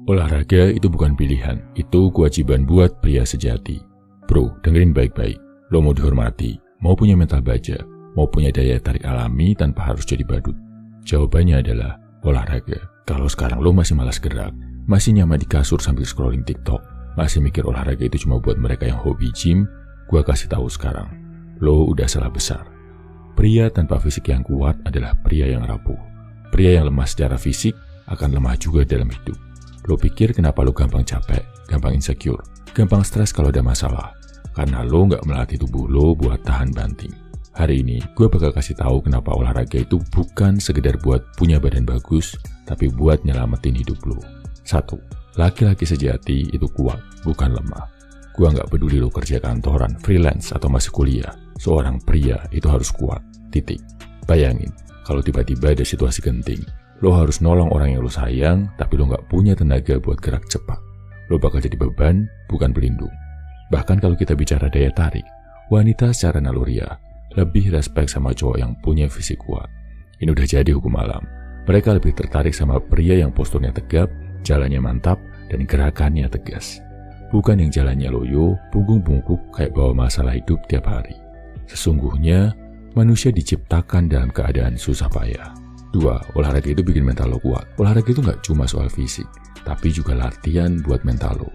Olahraga itu bukan pilihan, itu kewajiban buat pria sejati. Bro, dengerin baik-baik. Lo mau dihormati, mau punya mental baja, mau punya daya tarik alami tanpa harus jadi badut. Jawabannya adalah olahraga. Kalau sekarang lo masih malas gerak, masih nyaman di kasur sambil scrolling TikTok, masih mikir olahraga itu cuma buat mereka yang hobi gym, gua kasih tahu sekarang, lo udah salah besar. Pria tanpa fisik yang kuat adalah pria yang rapuh. Pria yang lemah secara fisik akan lemah juga dalam hidup. Lo pikir kenapa lo gampang capek, gampang insecure, gampang stres kalau ada masalah? Karena lo nggak melatih tubuh lo buat tahan banting. Hari ini gue bakal kasih tahu kenapa olahraga itu bukan sekedar buat punya badan bagus, tapi buat nyelamatin hidup lo. 1. Laki-laki sejati itu kuat, bukan lemah. Gue nggak peduli lo kerja kantoran, freelance, atau masih kuliah. Seorang pria itu harus kuat, titik. Bayangin, kalau tiba-tiba ada situasi genting, lo harus nolong orang yang lo sayang, tapi lo nggak punya tenaga buat gerak cepat. Lo bakal jadi beban, bukan pelindung. Bahkan kalau kita bicara daya tarik, wanita secara naluriah lebih respek sama cowok yang punya fisik kuat. Ini udah jadi hukum alam. Mereka lebih tertarik sama pria yang posturnya tegap, jalannya mantap, dan gerakannya tegas. Bukan yang jalannya loyo, punggung bungkuk kayak bawa masalah hidup tiap hari. Sesungguhnya, manusia diciptakan dalam keadaan susah payah. 2. Olahraga itu bikin mental lo kuat. Olahraga itu nggak cuma soal fisik, tapi juga latihan buat mental lo.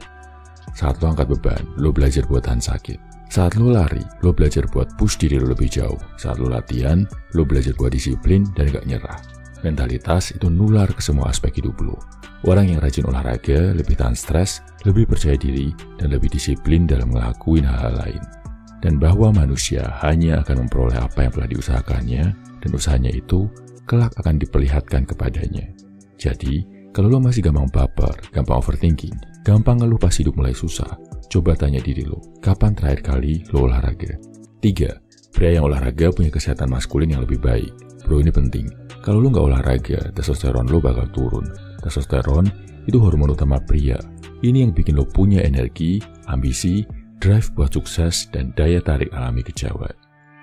Saat lo angkat beban, lo belajar buat tahan sakit. Saat lo lari, lo belajar buat push diri lo lebih jauh. Saat lo latihan, lo belajar buat disiplin dan gak nyerah. Mentalitas itu nular ke semua aspek hidup lo. Orang yang rajin olahraga lebih tahan stres, lebih percaya diri, dan lebih disiplin dalam ngelakuin hal-hal lain. Dan bahwa manusia hanya akan memperoleh apa yang telah diusahakannya, dan usahanya itu kelak akan diperlihatkan kepadanya. Jadi, kalau lo masih gampang baper, gampang overthinking, gampang ngeluh pas hidup mulai susah, coba tanya diri lo, kapan terakhir kali lo olahraga? 3. Pria yang olahraga punya kesehatan maskulin yang lebih baik. Bro, ini penting. Kalau lo nggak olahraga, testosteron lo bakal turun. Testosteron itu hormon utama pria. Ini yang bikin lo punya energi, ambisi, drive buat sukses, dan daya tarik alami ke cewek.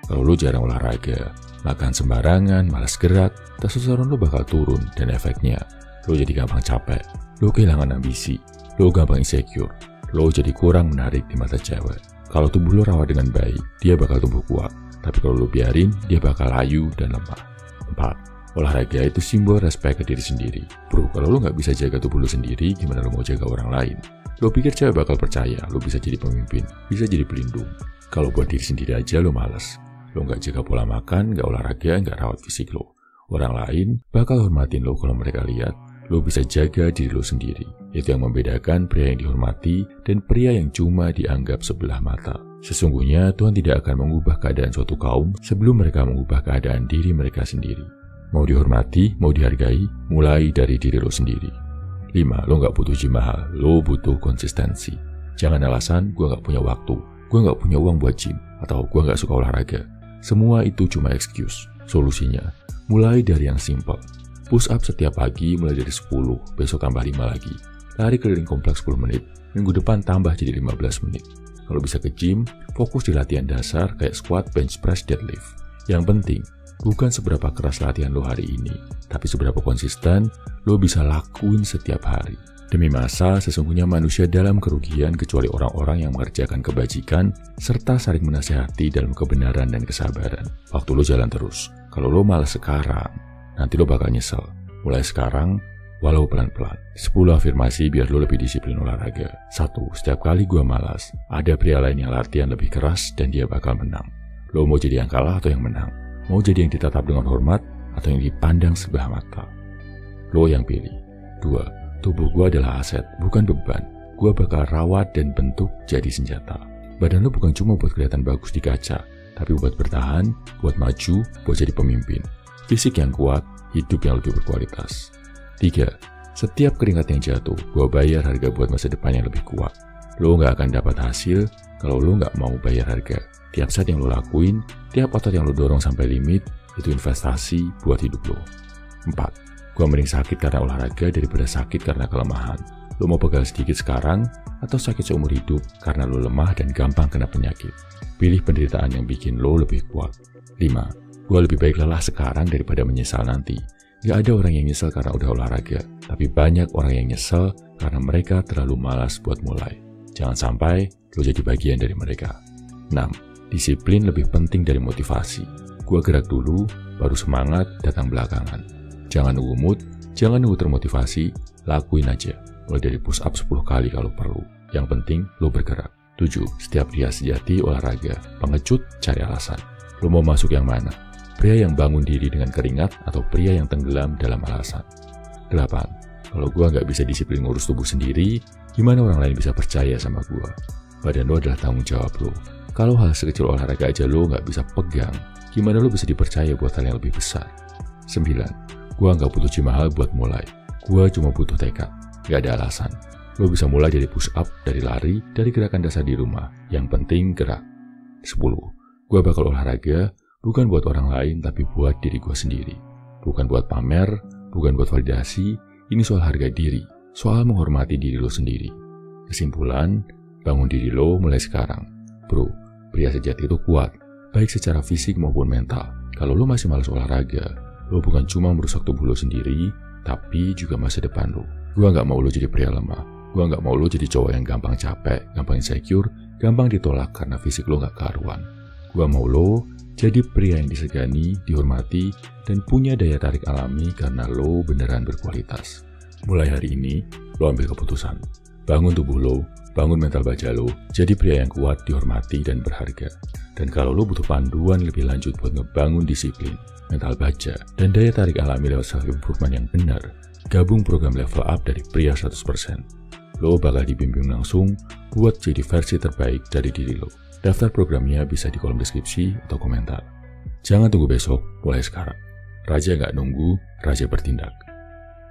Kalau lo jarang olahraga, makan sembarangan, malas gerak, testosteron lo bakal turun, dan efeknya lo jadi gampang capek, lo kehilangan ambisi, lo gampang insecure, lo jadi kurang menarik di mata cewek. Kalau tubuh lo rawat dengan baik, dia bakal tumbuh kuat. Tapi kalau lo biarin, dia bakal layu dan lemah. 4. Olahraga itu simbol respek ke diri sendiri. Bro, kalau lo nggak bisa jaga tubuh lo sendiri, gimana lo mau jaga orang lain? Lo pikir cewek bakal percaya lo bisa jadi pemimpin, bisa jadi pelindung? Kalau buat diri sendiri aja lo malas. Lo nggak jaga pola makan, nggak olahraga, nggak rawat fisik lo. Orang lain bakal hormatin lo kalau mereka lihat lo bisa jaga diri lo sendiri. Itu yang membedakan pria yang dihormati dan pria yang cuma dianggap sebelah mata. Sesungguhnya Tuhan tidak akan mengubah keadaan suatu kaum sebelum mereka mengubah keadaan diri mereka sendiri. Mau dihormati, mau dihargai, mulai dari diri lo sendiri. 5. Lo gak butuh gym mahal, lo butuh konsistensi. Jangan alasan, gue gak punya waktu, gue gak punya uang buat gym, atau gue gak suka olahraga. Semua itu cuma excuse. Solusinya, mulai dari yang simple. Push up setiap pagi mulai dari 10, besok tambah 5 lagi. Lari keliling kompleks 10 menit, minggu depan tambah jadi 15 menit. Kalau bisa ke gym, fokus di latihan dasar kayak squat, bench press, deadlift. Yang penting, bukan seberapa keras latihan lo hari ini, tapi seberapa konsisten lo bisa lakuin setiap hari. Demi masa, sesungguhnya manusia dalam kerugian kecuali orang-orang yang mengerjakan kebajikan serta saling menasihati dalam kebenaran dan kesabaran. Waktu lo jalan terus. Kalau lo malas sekarang, nanti lo bakal nyesel. Mulai sekarang, walau pelan-pelan. 10 afirmasi biar lo lebih disiplin olahraga. 1. Setiap kali gue malas, ada pria lain yang latihan lebih keras dan dia bakal menang. Lo mau jadi yang kalah atau yang menang? Mau jadi yang ditatap dengan hormat atau yang dipandang sebelah mata? Lo yang pilih. 2. Tubuh gue adalah aset, bukan beban. Gue bakal rawat dan bentuk jadi senjata. Badan lo bukan cuma buat kelihatan bagus di kaca, tapi buat bertahan, buat maju, buat jadi pemimpin. Fisik yang kuat, hidup yang lebih berkualitas. 3. Setiap keringat yang jatuh, gue bayar harga buat masa depan yang lebih kuat. Lo gak akan dapat hasil kalau lo gak mau bayar harga. Tiap saat yang lo lakuin, tiap otot yang lo dorong sampai limit, itu investasi buat hidup lo. 4. Gue mending sakit karena olahraga daripada sakit karena kelemahan. Lo mau pegal sedikit sekarang, atau sakit seumur hidup karena lo lemah dan gampang kena penyakit. Pilih penderitaan yang bikin lo lebih kuat. 5. Gue lebih baik lelah sekarang daripada menyesal nanti. Gak ada orang yang nyesel karena udah olahraga, tapi banyak orang yang nyesel karena mereka terlalu malas buat mulai. Jangan sampai lo jadi bagian dari mereka. 6. Disiplin lebih penting dari motivasi. Gua gerak dulu, baru semangat datang belakangan. Jangan nunggu mood, jangan nunggu termotivasi, lakuin aja. Mulai dari push up 10 kali kalau perlu. Yang penting lo bergerak. 7. Setiap pria sejati olahraga, pengecut cari alasan. Lo mau masuk yang mana? Pria yang bangun diri dengan keringat atau pria yang tenggelam dalam alasan? 8. Kalau gua nggak bisa disiplin ngurus tubuh sendiri, gimana orang lain bisa percaya sama gua? Badan lo adalah tanggung jawab lo. Kalau hal sekecil olahraga aja lo nggak bisa pegang, gimana lo bisa dipercaya buat hal yang lebih besar? 9. Gua nggak butuh gym mahal buat mulai. Gua cuma butuh tekad. Nggak ada alasan. Lo bisa mulai dari push up, dari lari, dari gerakan dasar di rumah. Yang penting gerak. 10. Gua bakal olahraga bukan buat orang lain, tapi buat diri gue sendiri. Bukan buat pamer, bukan buat validasi, ini soal harga diri, soal menghormati diri lo sendiri. Kesimpulan, bangun diri lo mulai sekarang. Bro, pria sejati itu kuat, baik secara fisik maupun mental. Kalau lo masih malas olahraga, lo bukan cuma merusak tubuh lo sendiri, tapi juga masa depan lo. Gue gak mau lo jadi pria lemah. Gue gak mau lo jadi cowok yang gampang capek, gampang insecure, gampang ditolak karena fisik lo gak karuan. Gue mau lo jadi pria yang disegani, dihormati, dan punya daya tarik alami karena lo beneran berkualitas. Mulai hari ini, lo ambil keputusan. Bangun tubuh lo, bangun mental baja lo, jadi pria yang kuat, dihormati, dan berharga. Dan kalau lo butuh panduan lebih lanjut buat ngebangun disiplin, mental baja, dan daya tarik alami lewat self-improvement yang benar, gabung program Level Up dari Pria 100%. Lo bakal dibimbing langsung buat jadi versi terbaik dari diri lo. Daftar programnya bisa di kolom deskripsi atau komentar. Jangan tunggu besok, mulai sekarang. Raja nggak nunggu, Raja bertindak.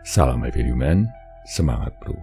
Salam My Value Man, semangat bro.